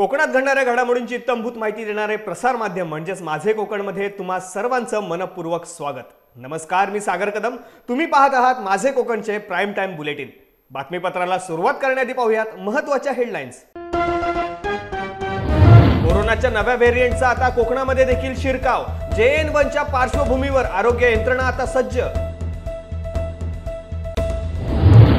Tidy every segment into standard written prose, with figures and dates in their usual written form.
कोकणात घडणाऱ्या घडामोडींची इत्थंभूत माहिती देणारे प्रसार माध्यम म्हणजेच माझे कोकणमध्ये तुम्हा सर्वांचं मनपूर्वक स्वागत। नमस्कार, मी सागर कदम। तुम्ही पाहत आहात माझे कोकणचे प्राइम टाइम बुलेटिन। बातमीपत्राला सुरुवात करण्याआधी पाहूयात महत्त्वाच्या हेडलाईन्स। कोरोनाच्या नव्या व्हेरिएंटचा आता कोकणामध्ये देखील शिरकाव। JN1च्या पार्श्वभूमीवर आरोग्य यंत्रणा आता सज्ज।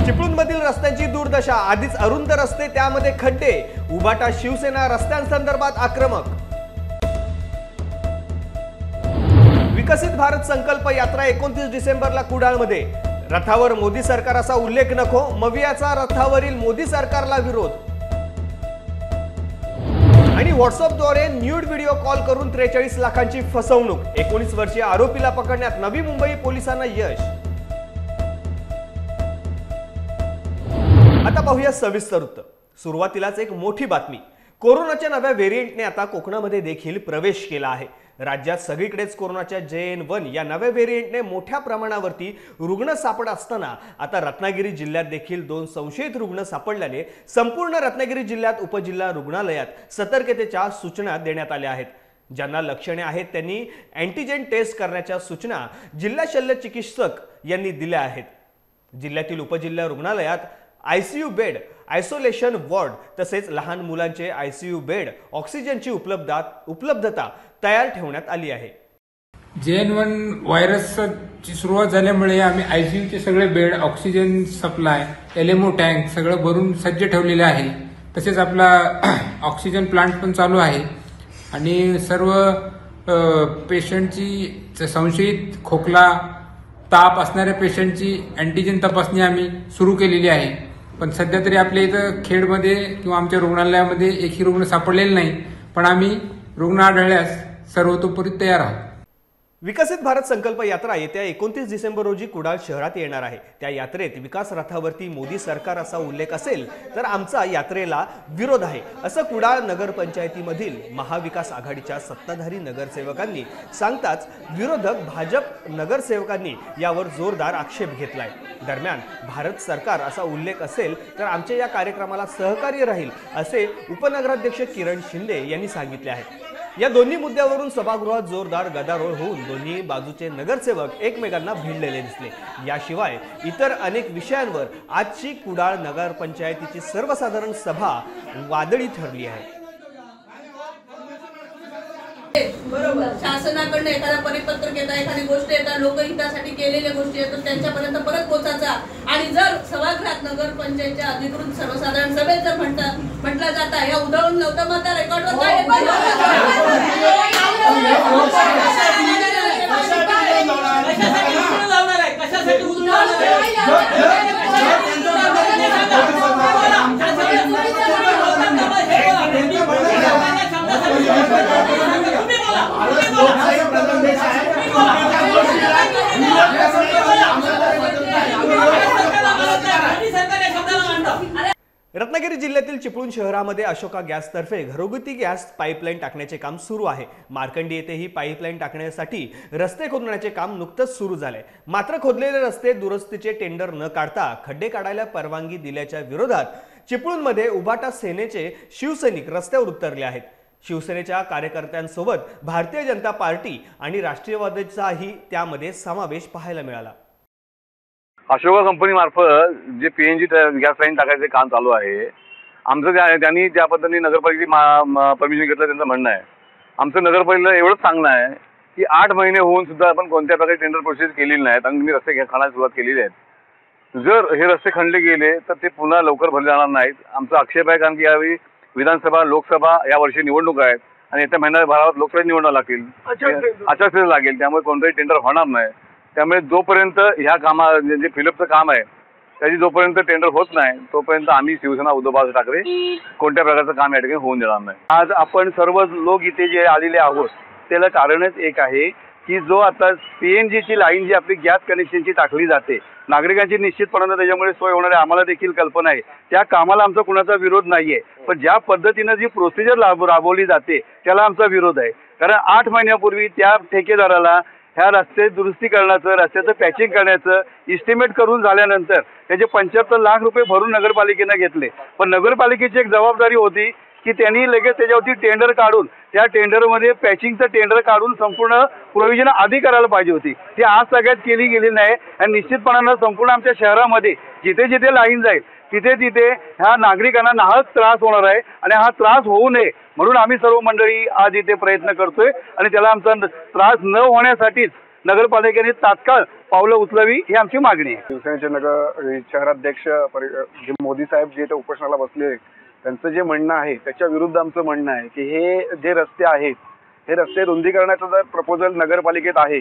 चिपळूणमधील रस्त्यांची दुर्दशा, आधीच अरुंद रस्ते त्यामध्ये खड्डे। उबाटा शिवसेना रस्त्यांसंदर्भात आक्रमक। विकसित भारत संकल्प यात्रा 29 डिसेंबरला कुडाळमध्ये। रथावर मोदी सरकार असा उल्लेख नको, मवियाचा रथावरील मोदी सरकारला विरोध। आणि व्हॉट्सअपद्वारे न्यूड व्हिडिओ कॉल करून 43 लाखांची फसवणूक। 19 वर्षीय आरोपीला पकडण्यात नवी मुंबई पोलिसांना यश। आता पाहूया सविस्तर वृत्त। सुरुवातीलाच एक मोठी बातमी। कोरोनाच्या नव्या व्हेरिएंटने आता कोकणामध्ये देखील प्रवेश केला आहे। राज्यात सगळीकडेच कोरोनाच्या JN1 या नव्या व्हेरिएंटने मोठ्या प्रमाणावरती रुग्ण सापडत असताना आता रत्नागिरी जिल्ह्यात देखील 2 संशयित रुग्ण सापडल्याने संपूर्ण रत्नागिरी जिल्ह्यात उपजिल्हा रुग्णालयात सतर्कतेच्या सूचना देण्यात आल्या आहेत। ज्यांना लक्षणे आहेत त्यांनी अँटीजेन टेस्ट करण्याच्या सूचना जिल्हा शल्य चिकित्सक यांनी दिल्या आहेत। जिल्ह्यातील उपजिल्हा रुग्णालयात ICU बेड, आयसोलेशन वॉर्ड तसेच लहान मुलांचे ICU बेड, ऑक्सिजनची उपलब्धता तयार ठेवण्यात आली आहे। JN1 व्हायरसची सुरुवात झाल्यामुळे आम्ही ICUचे सगळे bed, oxygen supply, LMO tank सगळं भरून सज्ज ठेवलेले आहे। तसेच आपला ऑक्सिजन प्लांट पण चालू आहे आणि सर्व पेशंटची संशयित खोकला, ताप असणाऱ्या पेशंटची अँटीजेन तपासणी आम्ही सुरू केलेली आहे। पण सध्या तरी आपल्या इथं खेडमध्ये किंवा आमच्या रुग्णालयामध्ये एकही रुग्ण सापडलेले नाही, पण आम्ही रुग्ण आढळल्यास सर्वतोपरी तयार आहोत। विकसित भारत संकल्प यात्रा येत्या 29 डिसेंबर रोजी कुडाळ शहरात येणार आहे। त्या यात्रेत विकास रथावरती मोदी सरकार असा उल्लेख असेल तर आमचा यात्रेला विरोध आहे, असं कुडाळ नगरपंचायतीमधील महाविकास आघाडीच्या सत्ताधारी नगरसेवकांनी सांगताच विरोधक भाजप नगरसेवकांनी यावर जोरदार आक्षेप घेतलाय। दरम्यान भारत सरकार असा उल्लेख असेल तर आमच्या या कार्यक्रमाला सहकार्य राहील असे उपनगराध्यक्ष किरण शिंदे यांनी सांगितले आहे। या दोन्ही मुद्द्यावरून सभागृहात जोरदार गदारोळ होऊन दोन्ही बाजूचे नगरसेवक एकमेकांना भिडलेले दिसले। याशिवाय इतर अनेक विषयांवर आजची कुडाळ नगरपंचायतीची सर्वसाधारण सभा वादळी ठरली आहे। बरोबर, शासनाकडून एखादा परिपत्रक येतात, एखादी गोष्ट येतात, लोकहितासाठी केलेल्या गोष्टी येतात, त्यांच्यापर्यंत परत पोहोचायचा। आणि जर सभागृहात नगरपंचायतच्या अधिकृत सर्वसाधारण सभेत जर म्हटलं जाता या उधळून नव्हतं मग त्या रेकॉर्डवर काय रत्नागिरी जिल्ह्यातील चिपळूण शहरामध्ये अशोका गॅसतर्फे घरगुती गॅस पाईपलाईन टाकण्याचे काम सुरू आहे। मार्कंडी येथे ही पाईपलाईन टाकण्यासाठी रस्ते खोदण्याचे काम नुकतंच सुरू झाले। मात्र खोदलेले रस्ते दुरुस्तीचे टेंडर न काढता खड्डे काढायला परवानगी दिल्याच्या विरोधात चिपळूणमध्ये उबाटा सेनेचे शिवसैनिक रस्त्यावर उतरले आहेत। शिवसेनेच्या कार्यकर्त्यांसोबत भारतीय जनता पार्टी आणि राष्ट्रवादीचाही त्यामध्ये समावेश पाहायला मिळाला। अशोका कंपनी मार्फत जे PNG गॅस लाईन टाकायचे काम चालू आहे, आमचं त्यांनी ज्या पद्धतीने नगरपालिकेची परमिशन घेतलं त्यांचं म्हणणं आहे। आमचं नगरपालिकेला एवढंच सांगणं आहे की 8 महिने होऊन सुद्धा आपण कोणत्या प्रकारे टेंडर प्रोसेस केलेली नाही आणि मी रस्ते खणायला सुरुवात केलेली आहे। जर हे रस्ते खणले गेले तर ते पुन्हा लवकर भरले जाणार नाहीत। आमचा आक्षेप आहे, कारण की यावेळी विधानसभा, लोकसभा या वर्षी निवडणूक आहेत आणि येत्या महिन्याभरात लोकसभा निवडणूक लागतील, आचारसंहिता लागेल, त्यामुळे कोणतंही टेंडर होणार नाही। त्यामुळे जोपर्यंत ह्या जे फिलअपचं काम आहे त्याची जोपर्यंत टेंडर होत नाही तोपर्यंत आम्ही शिवसेना उद्धव बाळासाहेब ठाकरे कोणत्या प्रकारचं काम या ठिकाणी होऊन देणार नाही। आज आपण सर्व लोक इथे जे आलेले आहोत त्याला कारणच एक आहे की जो आता PNGची लाईन जी आपली गॅस कनेक्शनची टाकली जाते, नागरिकांची निश्चितपणानं त्याच्यामुळे सोय होणार आहे, आम्हाला देखील कल्पना आहे। त्या कामाला आमचा कुणाचा विरोध नाहीये, पण ज्या पद्धतीनं जी प्रोसिजर राबवली जाते त्याला आमचा विरोध आहे। कारण 8 महिन्यापूर्वी त्या ठेकेदाराला ह्या रस्ते दुरुस्ती करण्याचं, रस्त्याचं पॅचिंग करण्याचं इस्टिमेट करून झाल्यानंतर त्याचे 75 लाख रुपये भरून नगरपालिकेनं घेतले। पण नगरपालिकेची एक जबाबदारी होती की त्यांनी लगेच त्याच्यावरती टेंडर काढून त्या टेंडरमध्ये पॅचिंगचं टेंडर काढून संपूर्ण प्रोव्हिजन आधी करायला पाहिजे होती. ती आज सगळ्यात केली गेली नाही आणि निश्चितपणानं संपूर्ण आमच्या शहरामध्ये जिथे जिथे लाईन जाईल तिथे तिथे ह्या नागरिकांना नाहक त्रास होणार आहे आणि हा त्रास होऊ नये म्हणून आम्ही सर्व मंडळी आज इथे प्रयत्न करतोय आणि त्याला आमचा त्रास न होण्यासाठीच नगरपालिकेने तात्काळ पावलं उचलावी ही आमची मागणी आहे. शिवसेनेचे नगर शहराध्यक्ष जे मोदी साहेब जे इथे उपोषणाला बसले त्यांचं जे म्हणणं आहे त्याच्या विरुद्ध आमचं म्हणणं आहे की हे जे रस्ते आहेत हे रस्ते रुंदीकरणाचं जर प्रपोजल नगरपालिकेत आहे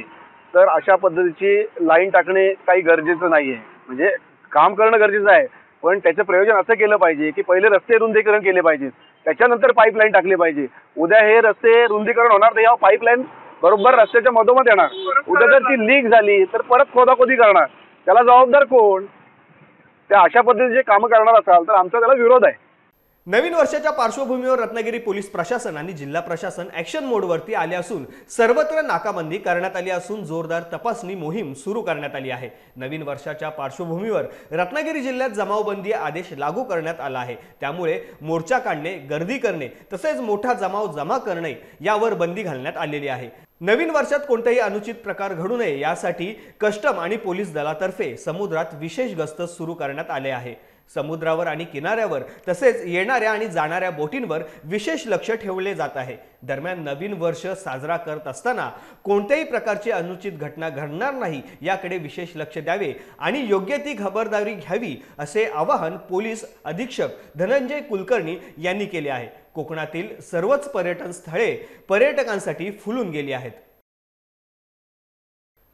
तर अशा पद्धतीची लाईन टाकणे काही गरजेचं नाही आहे. म्हणजे काम करणं गरजेचं आहे पण त्याचं प्रयोजन असं केलं पाहिजे की पहिले रस्ते रुंदीकरण केले पाहिजेत त्याच्यानंतर पाईपलाईन टाकली पाहिजे. उद्या हे रस्ते रुंदीकरण होणार तर या पाईपलाईन बरोबर रस्त्याच्या मधोमध येणार. उद्या जर ती लीक झाली तर परत खोदाखोदी करणार त्याला जबाबदार कोण? त्या अशा पद्धतीचे कामं करणार असाल तर आमचा त्याला विरोध आहे. नवीन वर्षाच्या पार्श्वभूमीवर रत्नागिरी पोलीस प्रशासन आणि जिल्हा प्रशासन ॲक्शन मोडवरती आले असून सर्वत्र नाकाबंदी करण्यात आली असून जोरदार तपासणी मोहीम सुरू करण्यात आली आहे. नवीन वर्षाच्या पार्श्वभूमीवर रत्नागिरी जिल्ह्यात जमावबंदी आदेश लागू करण्यात आला आहे. त्यामुळे मोर्चा काढणे, गर्दी करणे तसेच मोठा जमाव जमा करणे यावर बंदी घालण्यात आलेली आहे. नवीन वर्षात कोणताही अनुचित प्रकार घडू नये यासाठी कस्टम आणि पोलीस दलातर्फे समुद्रात विशेष गस्त सुरू करण्यात आले आहे. समुद्रावर आणि किनाऱ्यावर तसेच येणाऱ्या आणि जाणाऱ्या बोटींवर विशेष लक्ष ठेवले जात आहे. दरम्यान नवीन वर्ष साजरा करत असताना कोणत्याही प्रकारची अनुचित घटना घडणार नाही याकडे विशेष लक्ष द्यावे आणि योग्य ती खबरदारी घ्यावी असे आवाहन पोलीस अधीक्षक धनंजय कुलकर्णी यांनी केले आहे. कोकणातील सर्वच पर्यटन स्थळे पर्यटकांसाठी फुलून गेली आहेत.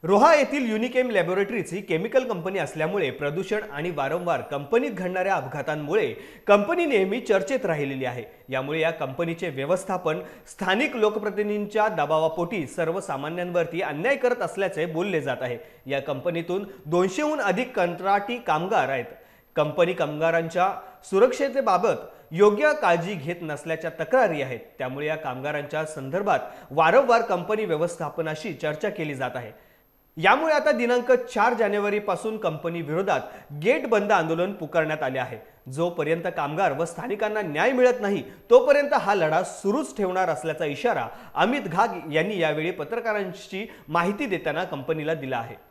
रोहा येथील युनिकेम लॅबोरेटरीची केमिकल कंपनी असल्यामुळे प्रदूषण आणि वारंवार कंपनीत घडणाऱ्या अपघातांमुळे कंपनी नेहमी चर्चेत राहिलेली आहे. यामुळे या कंपनीचे व्यवस्थापन स्थानिक लोकप्रतिनिधींच्या दबावापोटी सर्वसामान्यांवरती अन्याय करत असल्याचे बोलले जात आहे. या कंपनीतून 200हून अधिक कंत्राटी कामगार आहेत. कंपनी कामगारांच्या सुरक्षेबाबत योग्य काळजी घेत नसल्याच्या तक्रारी आहेत. त्यामुळे या कामगारांच्या संदर्भात वारंवार कंपनी व्यवस्थापनाशी चर्चा केली जात आहे. यामुळे आता दिनांक 4 जानेवारी पासून कंपनी विरोधात गेट बंद आंदोलन पुकारण्यात आले आहे. जोपर्यंत कामगार व स्थानिकांना न्याय मिळत नाही तोपर्यंत हा लढा सुरूच ठेवणार असल्याचा इशारा अमित घाग यांनी यावेळी पत्रकारांची माहिती देताना कंपनीला दिला आहे.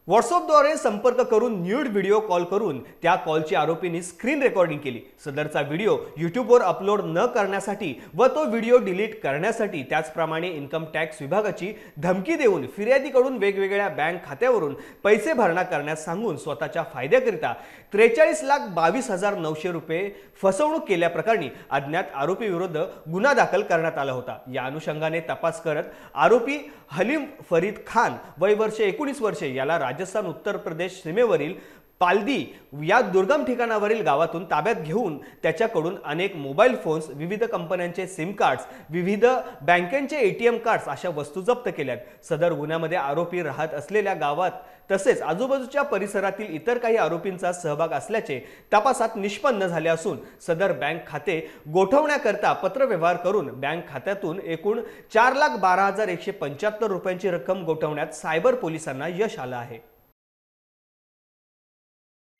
व्हॉट्सअपद्वारे संपर्क करून न्यूड व्हिडिओ कॉल करून त्या कॉलची आरोपींनी स्क्रीन रेकॉर्डिंग केली. सदरचा व्हिडिओ यूट्यूबवर अपलोड न करण्यासाठी व तो व्हिडिओ डिलीट करण्यासाठी त्याचप्रमाणे इन्कम टॅक्स विभागाची धमकी देऊन फिर्यादीकडून वेगवेगळ्या बँक खात्यावरून पैसे भरणा करण्यास सांगून स्वतःच्या फायद्याकरिता 43,22,900 रुपये फसवणूक केल्याप्रकरणी अज्ञात आरोपी विरुद्ध गुन्हा दाखल करण्यात आला होता. या अनुषंगाने तपास करत आरोपी हलीम फरीद खान वय वर्ष 19 वर्षे याला राजस्थान उत्तर प्रदेश सीमेवरील पालदी या दुर्गम ठिकाणावरील गावातून ताब्यात घेऊन त्याच्याकडून अनेक मोबाईल फोन्स, विविध कंपन्यांचे सिम कार्ड्स, विविध बँकेचे ATM कार्ड्स अशा वस्तू जप्त केल्यात. सदर गुन्ह्यामध्ये आरोपी राहत असलेल्या गावात तसेच आजूबाजूच्या परिसरातील इतर काही आरोपींचा सहभाग असल्याचे तपासात निष्पन्न झाले असून सदर बँक खाते गोठवण्याकरता पत्रव्यवहार करून बँक खात्यातून एकूण 4,12,175 रुपयांची रक्कम गोठवण्यात सायबर पोलिसांना यश आलं आहे.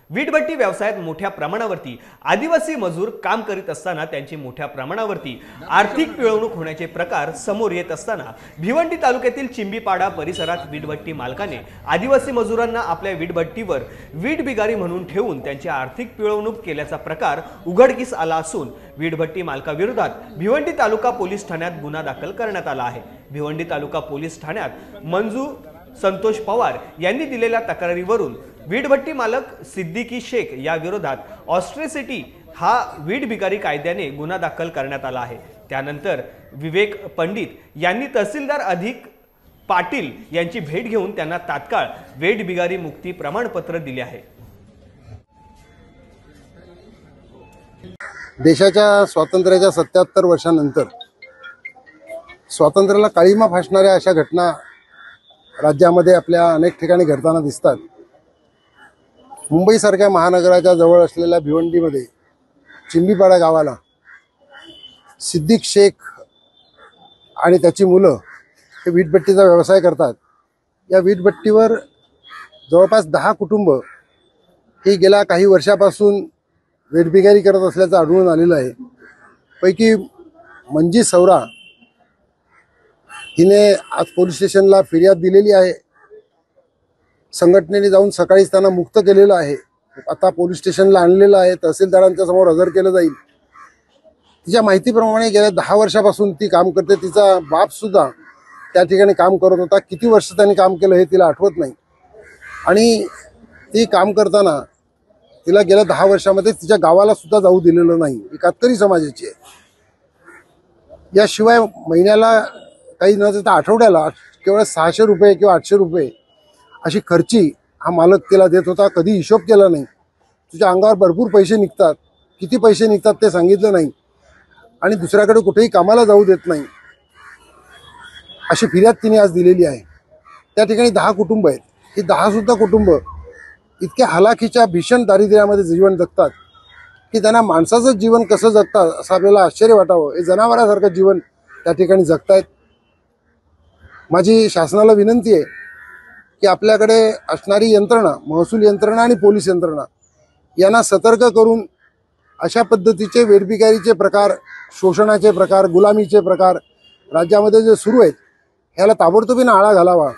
वीटभट्टी व्यवसायात मोठ्या प्रमाणावरती आदिवासी मजूर काम करीत असताना त्यांची मोठ्या प्रमाणावरती आर्थिक पिळवणूक होण्याचे प्रकार समोर येत असताना भिवंडी तालुक्यातील चिंबीपाडा परिसरात वीटभट्टी मालकाने आदिवासी मजुरांना आपल्या वीटभट्टीवर वीट बिगारी म्हणून ठेवून त्यांची आर्थिक पिळवणूक केल्याचा प्रकार उघडकीस आला असून वीटभट्टी मालकाविरोधात भिवंडी तालुका पोलीस ठाण्यात गुन्हा दाखल करण्यात आला आहे. भिवंडी तालुका पोलीस ठाण्यात मंजू संतोष पवार यांनी दिलेल्या तक्रारीवरून वीटभट्टी मालक सिद्दीकी शेख या विरोधात ऑस्ट्रेसिटी हा वीट बिगारी कायद्याने गुन्हा दाखल करण्यात आला आहे. त्यानंतर विवेक पंडित यांनी तहसीलदार अधिक पाटील यांची भेट घेऊन त्यांना तात्काळ वीट बिगारी मुक्ती प्रमाणपत्र दिले आहे. देशाच्या स्वातंत्र्याच्या 77 वर्षांनंतर स्वातंत्र्याला काळीमा फासणाऱ्या अशा घटना राज्यामध्ये आपल्या अनेक ठिकाणी घडताना दिसतात. मुंबईसारख्या महानगराच्या जवळ असलेल्या भिवंडीमध्ये चिंबीपाडा गावाला सिद्दीक शेख आणि त्याची मुलं हे वीटभट्टीचा व्यवसाय करतात. या वीटभट्टीवर जवळपास 10 कुटुंब ही गेल्या काही वर्षापासून वेठबिगारी करत असल्याचं आढळून आलेलं आहे. पैकी मंजी सवरा हिने आज पोलीस स्टेशनला फिर्याद दिलेली आहे. संघटनेने जाऊन सकाळीच त्यांना मुक्त केलेलं आहे. आता पोलीस स्टेशनला आणलेलं आहे. तहसीलदारांच्या समोर हजर केलं जाईल. तिच्या माहितीप्रमाणे गेल्या 10 वर्षापासून ती काम करते. तिचा बाप सुद्धा त्या ठिकाणी काम करत होता. किती वर्ष त्यांनी काम केलं हे तिला आठवत नाही. आणि ती काम करताना तिला गेल्या 10 वर्षामध्ये तिच्या गावाला सुद्धा जाऊ दिलेलं नाही. ही कातकरी समाजाची आहे. याशिवाय महिन्याला काही न देता आठवड्याला केवळ 600 रुपये किंवा 800 रुपये अशी खर्ची हा मालक तिला देत होता. कधी हिशोब केला नाही. तुझ्या अंगावर भरपूर पैसे निघतात, किती पैसे निघतात ते सांगितलं नाही आणि दुसऱ्याकडे कुठेही कामाला जाऊ देत नाही अशी फिर्याद तिने आज दिलेली आहे. त्या ठिकाणी 10 कुटुंब आहेत. ही 10 सुद्धा कुटुंब इतक्या हलाखीच्या भीषण दारिद्र्यामध्ये जीवन जगतात की त्यांना माणसाचं जीवन कसं जगतात असं आपल्याला आश्चर्य वाटावं. हे जनावरासारखं जीवन त्या ठिकाणी जगतायत. माझी शासनाला विनंती आहे की आपल्याकडे असणारी यंत्रणा, महसूल यंत्रणा आणि पोलीस यंत्रणा यांना सतर्क करून अशा पद्धतीचे वेठबिगारीचे प्रकार, शोषणाचे प्रकार, गुलामीचे प्रकार राज्यामध्ये जे सुरू आहेत ह्याला ताबडतोबीने आळा घालावा.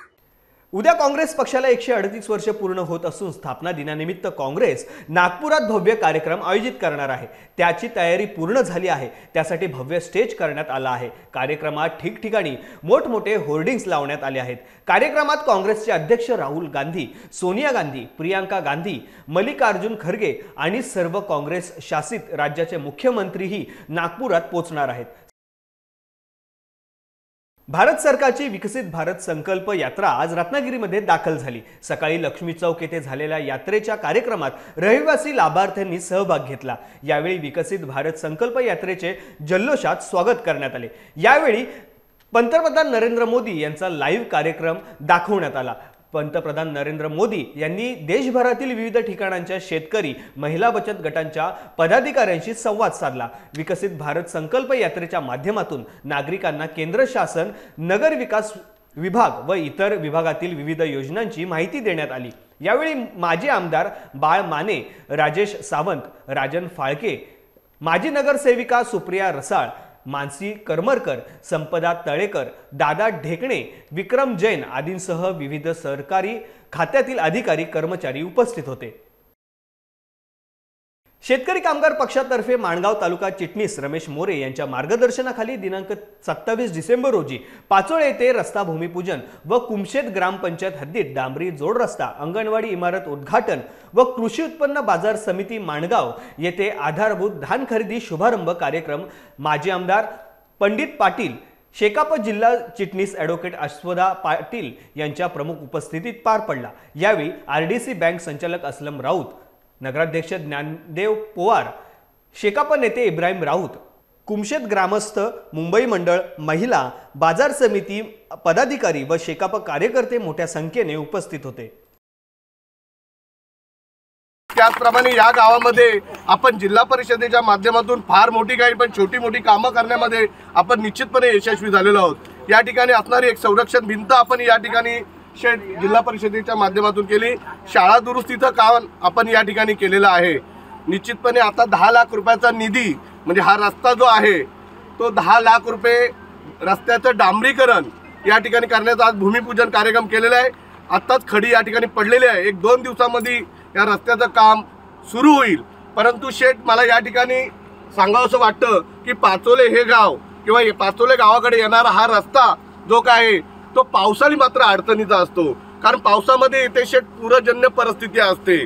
उद्या काँग्रेस पक्षाला 138 वर्ष पूर्ण होत असून स्थापना दिनानिमित्त काँग्रेस नागपुरात भव्य कार्यक्रम आयोजित करणार आहे. त्याची तयारी पूर्ण झाली आहे. त्यासाठी भव्य स्टेज करण्यात आला आहे. कार्यक्रमात ठिकठिकाणी मोठमोठे होर्डिंग्स लावण्यात आले आहेत. कार्यक्रमात काँग्रेसचे अध्यक्ष राहुल गांधी, सोनिया गांधी, प्रियांका गांधी, मल्लिकार्जुन खरगे आणि सर्व काँग्रेस शासित राज्याचे मुख्यमंत्रीही नागपुरात पोहोचणार आहेत. भारत सरकारची विकसित भारत संकल्प यात्रा आज रत्नागिरीमध्ये दाखल झाली. सकाळी लक्ष्मी चौक येथे झालेल्या यात्रेच्या कार्यक्रमात रहिवासी लाभार्थ्यांनी सहभाग घेतला. यावेळी विकसित भारत संकल्प यात्रेचे जल्लोषात स्वागत करण्यात आले. यावेळी पंतप्रधान नरेंद्र मोदी यांचा लाईव्ह कार्यक्रम दाखवण्यात आला. पंतप्रधान नरेंद्र मोदी यांनी देशभरातील विविध ठिकाणांच्या शेतकरी, महिला बचत गटांच्या पदाधिकाऱ्यांशी संवाद साधला. विकसित भारत संकल्प यात्रेच्या माध्यमातून नागरिकांना केंद्र शासन, नगर विकास विभाग व इतर विभागातील विविध योजनांची माहिती देण्यात आली. यावेळी माजी आमदार बाळ माने, राजेश सावंत, राजन फाळके, माजी नगरसेविका सुप्रिया रसाळ, मानसी करमरकर, संपदा तळेकर, दादा ढेकणे, विक्रम जैन आदींसह विविध सरकारी खात्यातील अधिकारी, कर्मचारी उपस्थित होते. शेतकरी कामगार पक्षातर्फे माणगाव तालुका चिटणीस रमेश मोरे यांच्या मार्गदर्शनाखाली दिनांक 27 डिसेंबर रोजी पाचोळे येथे रस्ता भूमिपूजन व कुमशेत ग्रामपंचायत हद्दीत डांबरी जोड रस्ता, अंगणवाडी इमारत उद्घाटन व कृषी उत्पन्न बाजार समिती माणगाव येथे आधारभूत धान खरेदी शुभारंभ कार्यक्रम माजी आमदार पंडित पाटील, शेकाप जिल्हा चिटणीस ॲडव्होकेट अश्वदा पाटील यांच्या प्रमुख उपस्थितीत पार पडला. यावेळी आरडीसी बँक संचालक असलम राऊत, नगराध्यक्ष ज्ञानदेव पोवार, शेकाप नेते इब्राहिम राऊत, कुमशेत ग्रामस्थ, मुंबई मंडळ, महिला, बाजार समिती पदाधिकारी व शेकाप कार्यकर्ते मोठ्या संख्येने उपस्थित होते. त्याचप्रमाणे या गावामध्ये आपण जिल्हा परिषदेच्या माध्यमातून फार मोठी काही पण छोटी मोठी कामं करण्यामध्ये आपण निश्चितपणे यशस्वी झालेलो आहोत. या ठिकाणी असणारी एक संरक्षण भिंत आपण या ठिकाणी जिल्हा परिषदेच्या माध्यमातून केली. शाळा दुरुस्तीचं काम आपण या ठिकाणी केलेलं आहे. निश्चितपणे आता 10 लाख रुपयाचा निधी म्हणजे हा रस्ता जो आहे तो 10 लाख रुपये रस्त्याचं डांबरीकरण या ठिकाणी करण्याचा आज भूमिपूजन कार्यक्रम केलेला आहे. आत्ताच खडी या ठिकाणी पडलेली आहे. 1-2 दिवसामध्ये या रस्त्याचं काम सुरू होईल. परंतु शेठ मला या ठिकाणी सांगावंसं वाटतं की पाचोले हे गाव किंवा पाचोले गावाकडे येणारा हा रस्ता जो काय आहे तो पावसाळी मात्र अडचणीचा असतो. कारण पावसामध्ये येथे शेठ पूरजन्य परिस्थिती असते.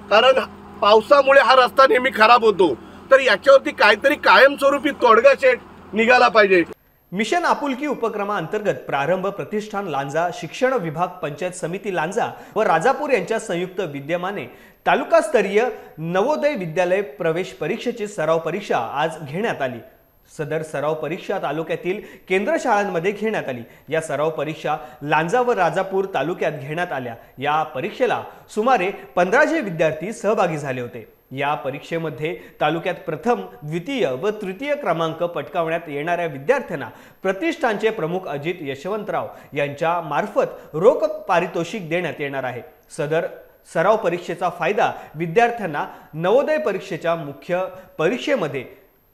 कारण पावसामुळे हा रस्ता नेहमी खराब होतो. तर याच्यावरती काहीतरी कायमस्वरूपी तोडगा शेठ निघाला पाहिजे. मिशन आपुलकी उपक्रमाअंतर्गत प्रारंभ प्रतिष्ठान लांजा, शिक्षण विभाग, पंचायत समिती लांजा व राजापूर यांच्या संयुक्त विद्यमाने तालुकास्तरीय नवोदय विद्यालय प्रवेश परीक्षेची सराव परीक्षा आज घेण्यात आली. सदर सराव परीक्षा तालुक्यातील केंद्र शाळांमध्ये घेण्यात आली. या सराव परीक्षा लांजा व राजापूर तालुक्यात घेण्यात आल्या. या परीक्षेला सुमारे 1500 विद्यार्थी सहभागी झाले होते. या परीक्षेमध्ये तालुक्यात प्रथम, द्वितीय व तृतीय क्रमांक पटकावण्यात येणाऱ्या विद्यार्थ्यांना प्रतिष्ठानचे प्रमुख अजित यशवंतराव यांच्या मार्फत रोख पारितोषिक देण्यात येणार आहे. सदर सराव परीक्षेचा फायदा विद्यार्थ्यांना नवोदय परीक्षेच्या मुख्य परीक्षेमध्ये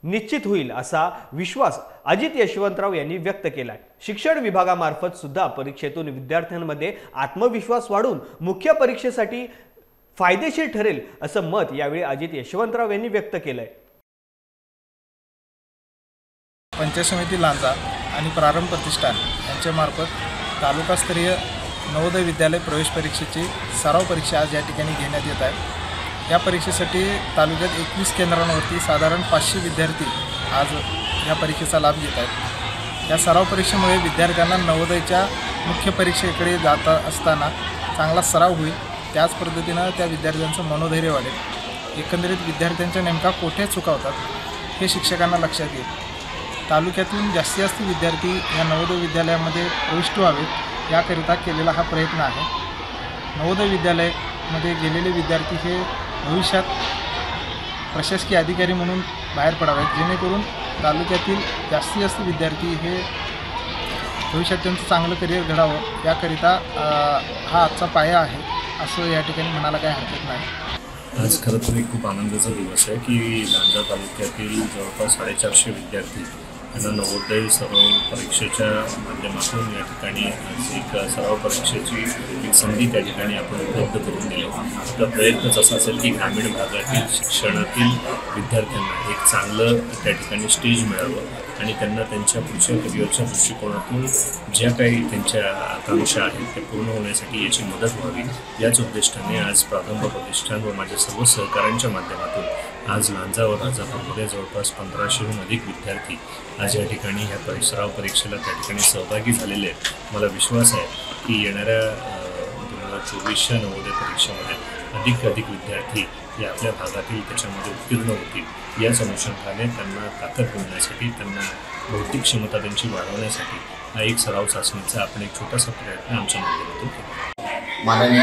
निश्चित होईल असा विश्वास अजित यशवंतराव यांनी व्यक्त केलाय। शिक्षण विभागामार्फत सुद्धा परीक्षेतून विद्यार्थ्यांमध्ये आत्मविश्वास वाढून मुख्य परीक्षेसाठी फायदेशीर ठरेल असं मत यावेळी अजित यशवंतराव यांनी व्यक्त केलंय। पंचायत समिती लांजा आणि प्रारंभ प्रतिष्ठान यांच्यामार्फत तालुकास्तरीय नवोदय विद्यालय प्रवेश परीक्षेची सराव परीक्षा आज या ठिकाणी घेण्यात येत आहे। या परीक्षेसाठी तालुक्यात 21 केंद्रांवरती साधारण 500 विद्यार्थी आज या परीक्षेचा लाभ घेत आहेत। या सराव परीक्षेमुळे विद्यार्थ्यांना नवोदयच्या मुख्य परीक्षेकडे जात असताना चांगला सराव होईल, त्याच पद्धतीनं त्या विद्यार्थ्यांचं मनोधैर्य वाढेल। एकंदरीत विद्यार्थ्यांच्या नेमका कोठे चुकावतात हे शिक्षकांना लक्षात येईल। तालुक्यातून जास्तीत जास्त विद्यार्थी या नवोदय विद्यालयामध्ये प्रविष्ट व्हावेत याकरिता केलेला हा प्रयत्न आहे। नवोदय विद्यालयामध्ये गेलेले विद्यार्थी हे भविष्यात प्रशासकीय अधिकारी म्हणून बाहेर पडावेत, जेणेकरून तालुक्यातील जास्तीत जास्त विद्यार्थी हे भविष्यात त्यांचं चांगलं करिअर घडावं याकरिता हा आजचा पाया आहे असं या ठिकाणी म्हणायला काही हरकत नाही। आज खरं तर एक खूप आनंदाचा दिवस आहे की लांजा तालुक्यातील जवळपास 450 विद्यार्थी यांना नवोदय सराव परीक्षेच्या माध्यमातून या ठिकाणी एक सराव परीक्षेची एक संधी त्या ठिकाणी आपण उपलब्ध करून दिली। आपला प्रयत्नच असा असेल की ग्रामीण भागातील शिक्षणातील विद्यार्थ्यांना एक चांगलं त्या ठिकाणी स्टेज मिळावं आणि त्यांना त्यांच्या पुढच्या करिअरच्या दृष्टिकोनातून ज्या काही त्यांच्या आकांक्षा आहेत त्या पूर्ण होण्यासाठी याची मदत व्हावी याच उद्दिष्टाने आज प्रारंभ प्रतिष्ठान व माझ्या सर्व सहकाऱ्यांच्या माध्यमातून आज लांजा व राजापूरमध्ये जवळपास 1500हून अधिक विद्यार्थी आज या ठिकाणी ह्या सराव परीक्षेला त्या ठिकाणी सहभागी झालेले आहेत। मला विश्वास आहे की येणाऱ्या 2024च्या नवोदय परीक्षेमध्ये अधिक विद्यार्थी हे आपल्या भागातील त्याच्यामध्ये उत्तीर्ण होतील। याच अनुषंगाने त्यांना ताकद मिळण्यासाठी, त्यांना बौद्धिक क्षमता त्यांची वाढवण्यासाठी हा एक सराव चाचणीचा आपण एक छोटासा प्रयत्न आमच्या माध्यमातून केला। माननीय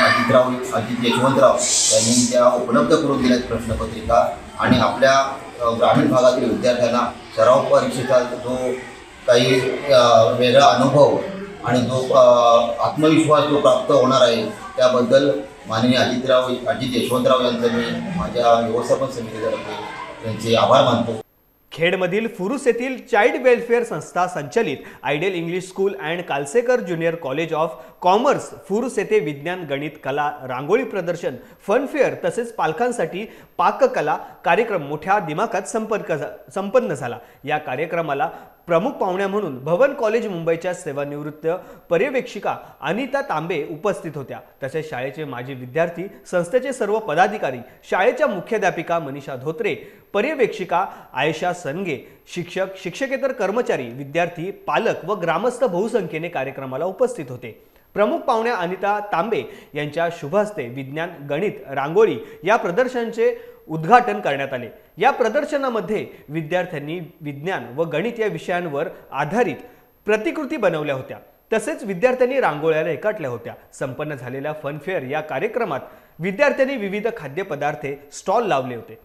अजित यशवंतराव यांनी त्या उपलब्ध करून दिल्यात प्रश्नपत्रिका आणि आपल्या ग्रामीण भागातील विद्यार्थ्यांना सराव परीक्षेचा जो काही वेगळा अनुभव आणि जो आत्मविश्वास जो प्राप्त होणार आहे त्याबद्दल माननीय अजित यशवंतराव यांचं मी माझ्या व्यवस्थापन समितीतर्फे त्यांचे आभार मानतो। खेडमधील फुरुस येथील चाइल्ड वेलफेअर संस्था संचलित ideal English school and Kalsekar junior college of commerce Phurus येथे विज्ञान, गणित, कला, रांगोळी प्रदर्शन, फनफेअर तसेच पालकांसाठी पाककला कार्यक्रम मोठ्या दिमाखात संपन्न झाला। या कार्यक्रमाला प्रमुख पाहुण्या म्हणून भवन कॉलेज मुंबईच्या सेवानिवृत्त पर्यवेक्षिका अनिता तांबे उपस्थित होत्या। तसेच शाळेचे माजी विद्यार्थी, संस्थेचे सर्व पदाधिकारी, शाळेच्या मुख्याध्यापिका मनीषा धोत्रे, पर्यवेक्षिका आयशा सनगे, शिक्षक, शिक्षकेतर कर्मचारी, विद्यार्थी, पालक व ग्रामस्थ बहुसंख्येने कार्यक्रमाला उपस्थित होते। प्रमुख पाहुण्या अनिता तांबे यांच्या शुभ हस्ते विज्ञान, गणित, रांगोळी या प्रदर्शनाचे उद्घाटन करण्यात आले। या प्रदर्शनामध्ये विद्यार्थ्यांनी विज्ञान व गणित या विषयांवर आधारित प्रतिकृती बनवल्या होत्या। तसेच विद्यार्थ्यांनी रांगोळ्या रेखाटल्या होत्या। संपन्न झालेल्या फनफेअर या कार्यक्रमात विद्यार्थ्यांनी विविध खाद्यपदार्थ स्टॉल लावले होते।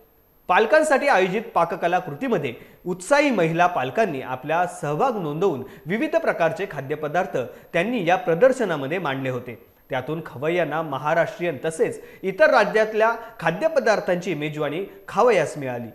पालकांसाठी आयोजित पाककला कृतीमध्ये उत्साही महिला पालकांनी आपला सहभाग नोंदवून विविध प्रकारचे खाद्यपदार्थ त्यांनी या प्रदर्शनामध्ये मांडले होते। त्यातून खवय्यांना महाराष्ट्रीयन तसेच इतर राज्यातल्या खाद्यपदार्थांची मेजवानी खावयास मिळाली।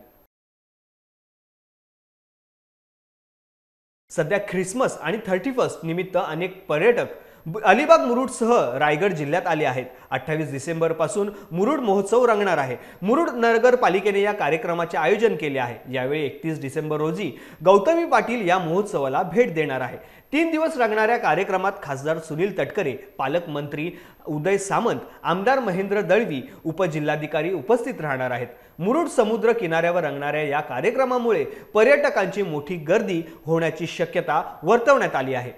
सध्या ख्रिसमस आणि 31 निमित्त अनेक पर्यटक अलिबाग मुरुडसह रायगड जिल्ह्यात आले आहेत। 28 डिसेंबर पासून मुरुड महोत्सव रंगणार आहे। मुरुड नगरपालिकेने या कार्यक्रमाचे आयोजन केले आहे। यावेळी 31 डिसेंबर रोजी गौतमी पाटील या महोत्सवाला भेट देणार आहे। 3 दिवस रंगणाऱ्या कार्यक्रमात खासदार सुनील तटकरे, पालकमंत्री उदय सामंत, आमदार महेंद्र दळवी, उपजिल्हाधिकारी उपस्थित राहणार आहेत। मुरुड समुद्र किनाऱ्यावर रंगणाऱ्या या कार्यक्रमामुळे पर्यटकांची मोठी गर्दी होण्याची शक्यता वर्तवण्यात आली आहे।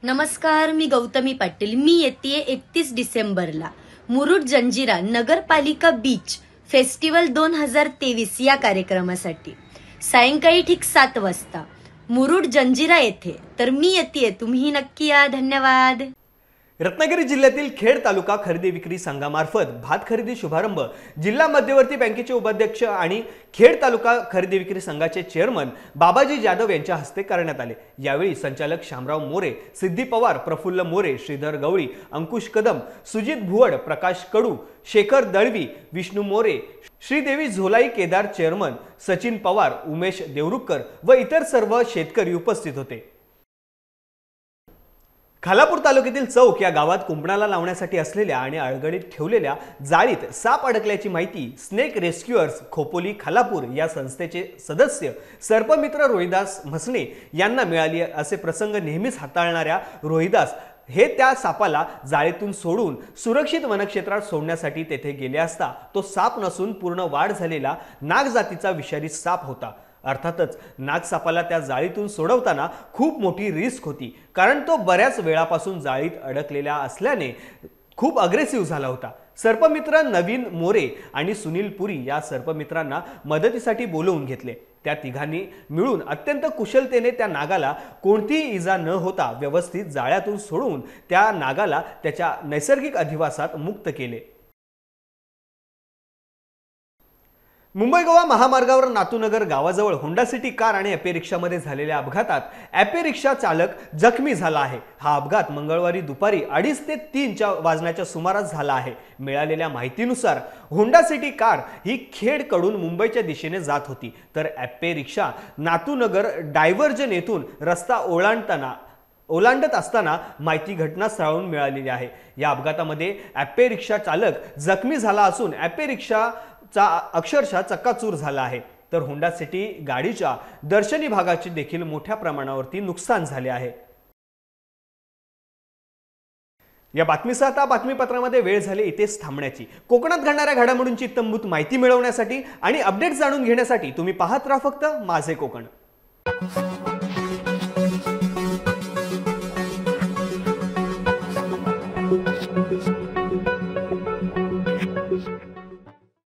नमस्कार, मी गौतमी पाटील। मी येते 31 डिसेंबरला मुरुड जंजिरा नगरपालिका बीच फेस्टिवल 2023 या कार्यक्रमासाठी सायंकाळी ठीक 7 वाजता मुरुड जंजिरा येथे। तर मी येते, तुम्ही नक्की या। धन्यवाद। रत्नागिरी जिल्ह्यातील खेड तालुका खरेदी विक्री संघामार्फत भात खरेदी शुभारंभ जिल्हा मध्यवर्ती बँकेचे उपाध्यक्ष आणि खेड तालुका खरेदी विक्री संघाचे चेअरमन बाबाजी जाधव यांच्या हस्ते करण्यात आले। यावेळी संचालक शामराव मोरे, सिद्धी पवार, प्रफुल्ल मोरे, श्रीधर गवळी, अंकुश कदम, सुजित भुवड, प्रकाश कडू, शेखर दळवी, विष्णू मोरे, श्रीदेवी झोलाई केदार चेअरमन, सचिन पवार, उमेश देवरुखकर व इतर सर्व शेतकरी उपस्थित होते। खालापूर तालुक्यातील चौक या गावात कुंपणाला लावण्यासाठी असलेल्या आणि अडगडीत ठेवलेल्या जाळीत साप अडकल्याची माहिती स्नेक रेस्क्युअर्स खोपोली खालापूर या संस्थेचे सदस्य सर्पमित्र रोहिदास म्हसणे यांना मिळाली। असे प्रसंग नेहमीच हाताळणाऱ्या रोहिदास हे त्या सापाला जाळीतून सोडून सुरक्षित वनक्षेत्रात सोडण्यासाठी तेथे गेले असता तो साप नसून पूर्ण वाढ झालेला नाग जातीचा विषारी साप होता। अर्थातच नाग सापाला त्या जाळीतून सोडवताना खूप मोठी रिस्क होती, कारण तो बऱ्याच वेळापासून जाळीत अडकलेला असल्याने खूप अग्रेसिव्ह झाला होता। सर्पमित्र नवीन मोरे आणि सुनील पुरी या सर्पमित्रांना मदतीसाठी बोलवून घेतले। त्या तिघांनी मिळून अत्यंत कुशलतेने त्या नागाला कोणतीही इजा न होता व्यवस्थित जाळ्यातून सोडून त्या नागाला त्याच्या नैसर्गिक अधिवासात मुक्त केले। मुंबई गोवा महामार्गावर नातूनगर गावाजवळ होंडा सिटी कार आणि ॲपे रिक्षामध्ये झालेल्या अपघातात ॲपे रिक्षा चालक जखमी झाला आहे। हा अपघात मंगळवारी दुपारी 2:30 ते 3 वाजण्याच्या सुमारास झाला आहे। मिळालेल्या माहितीनुसार होंडा सिटी कार ही खेडकडून मुंबईच्या दिशेने जात होती, तर ॲपे रिक्षा नातूनगर डायव्हर्जन येथून रस्ता ओलांडत असताना माहिती घटनास्थळावरून मिळालेली आहे। या अपघातामध्ये ॲपे रिक्षा चालक जखमी झाला असून ॲपे रिक्षा अक्षरशः चक्काचूर झाला आहे, तर होंडा सिटी गाडीच्या दर्शनी भागाचे देखील मोठ्या प्रमाणावरती नुकसान झाले आहे। या बातमीसह आता बातमीपत्रामध्ये वेळ झाली इथेच थांबण्याची। कोकणात घडणाऱ्या घडामोडींची इत्थंभूत माहिती मिळवण्यासाठी आणि अपडेट जाणून घेण्यासाठी तुम्ही पाहत राहा फक्त माझे कोकण।